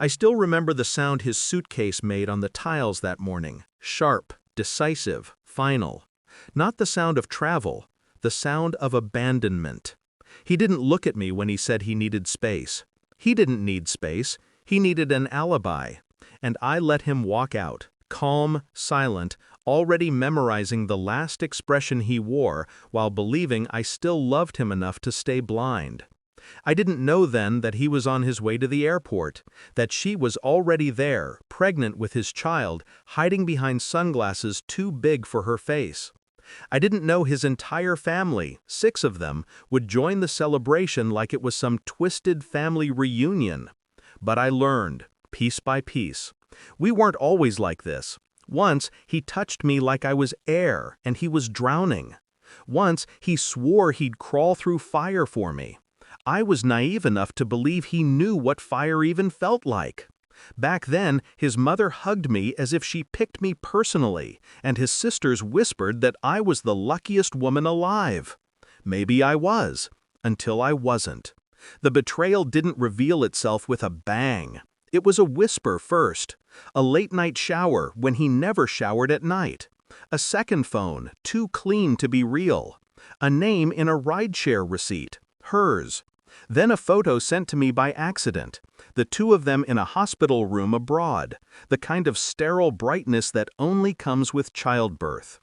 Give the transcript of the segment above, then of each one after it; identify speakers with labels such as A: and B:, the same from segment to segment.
A: I still remember the sound his suitcase made on the tiles that morning. Sharp, decisive, final. Not the sound of travel, the sound of abandonment. He didn't look at me when he said he needed space. He didn't need space, he needed an alibi. And I let him walk out, calm, silent, already memorizing the last expression he wore while believing I still loved him enough to stay blind. I didn't know then that he was on his way to the airport, that she was already there, pregnant with his child, hiding behind sunglasses too big for her face. I didn't know his entire family, 6 of them, would join the celebration like it was some twisted family reunion. But I learned, piece by piece. We weren't always like this. Once, he touched me like I was air, and he was drowning. Once, he swore he'd crawl through fire for me. I was naive enough to believe he knew what fire even felt like. Back then, his mother hugged me as if she picked me personally, and his sisters whispered that I was the luckiest woman alive. Maybe I was, until I wasn't. The betrayal didn't reveal itself with a bang. It was a whisper first, a late-night shower when he never showered at night, a second phone, too clean to be real, a name in a rideshare receipt, hers. Then a photo sent to me by accident, the 2 of them in a hospital room abroad, the kind of sterile brightness that only comes with childbirth.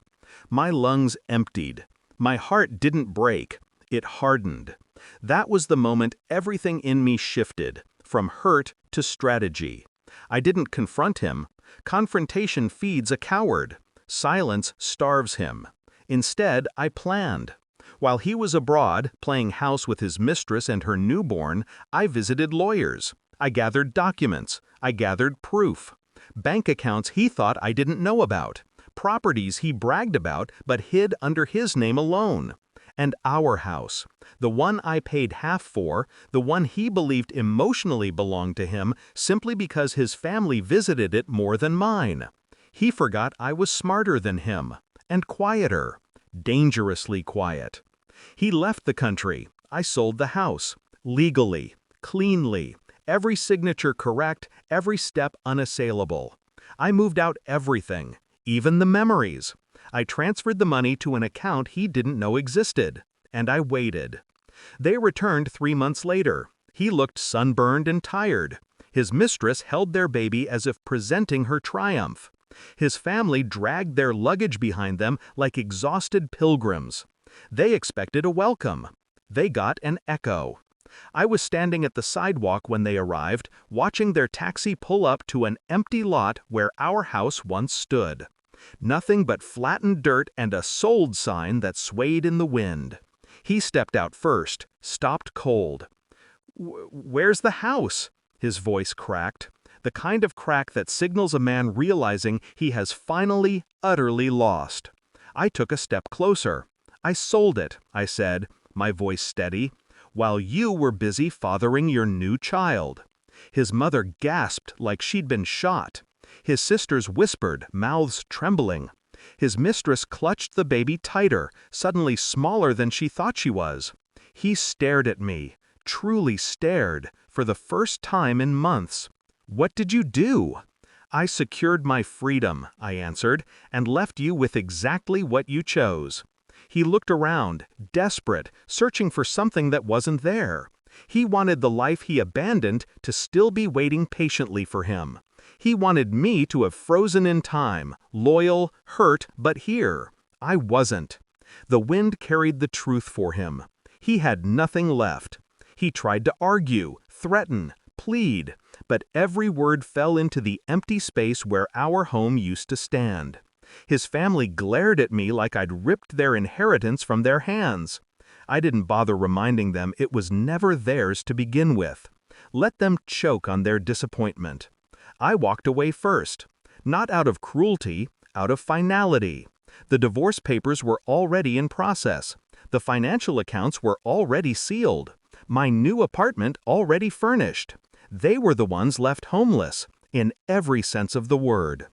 A: My lungs emptied. My heart didn't break, it hardened. That was the moment everything in me shifted, from hurt to strategy. I didn't confront him. Confrontation feeds a coward. Silence starves him. Instead, I planned. While he was abroad, playing house with his mistress and her newborn, I visited lawyers. I gathered documents. I gathered proof. Bank accounts he thought I didn't know about. Properties he bragged about but hid under his name alone. And our house, the one I paid half for, the one he believed emotionally belonged to him simply because his family visited it more than mine. He forgot I was smarter than him, and quieter, dangerously quiet. He left the country. I sold the house, legally, cleanly, every signature correct, every step unassailable. I moved out everything, even the memories. I transferred the money to an account he didn't know existed, and I waited. They returned 3 months later. He looked sunburned and tired. His mistress held their baby as if presenting her triumph. His family dragged their luggage behind them like exhausted pilgrims. They expected a welcome. They got an echo. I was standing at the sidewalk when they arrived, watching their taxi pull up to an empty lot where our house once stood. Nothing but flattened dirt and a sold sign that swayed in the wind. He stepped out first, stopped cold. "Where's the house?" His voice cracked. The kind of crack that signals a man realizing he has finally, utterly lost. I took a step closer. "I sold it," I said, my voice steady, "while you were busy fathering your new child." His mother gasped like she'd been shot. His sisters whispered, mouths trembling. His mistress clutched the baby tighter, suddenly smaller than she thought she was. He stared at me, truly stared, for the first time in months. "What did you do?" "I secured my freedom," I answered, "and left you with exactly what you chose." He looked around, desperate, searching for something that wasn't there. He wanted the life he abandoned to still be waiting patiently for him. He wanted me to have frozen in time, loyal, hurt, but here. I wasn't. The wind carried the truth for him. He had nothing left. He tried to argue, threaten, plead, but every word fell into the empty space where our home used to stand. His family glared at me like I'd ripped their inheritance from their hands. I didn't bother reminding them it was never theirs to begin with. Let them choke on their disappointment. I walked away first, not out of cruelty, out of finality. The divorce papers were already in process. The financial accounts were already sealed. My new apartment already furnished. They were the ones left homeless, in every sense of the word.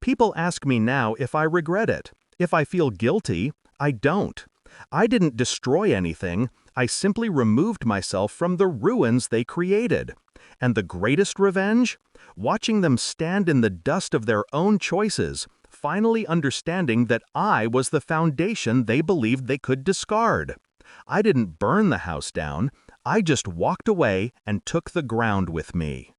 A: People ask me now if I regret it. If I feel guilty, I don't. I didn't destroy anything. I simply removed myself from the ruins they created. And the greatest revenge? Watching them stand in the dust of their own choices, finally understanding that I was the foundation they believed they could discard. I didn't burn the house down, I just walked away and took the ground with me.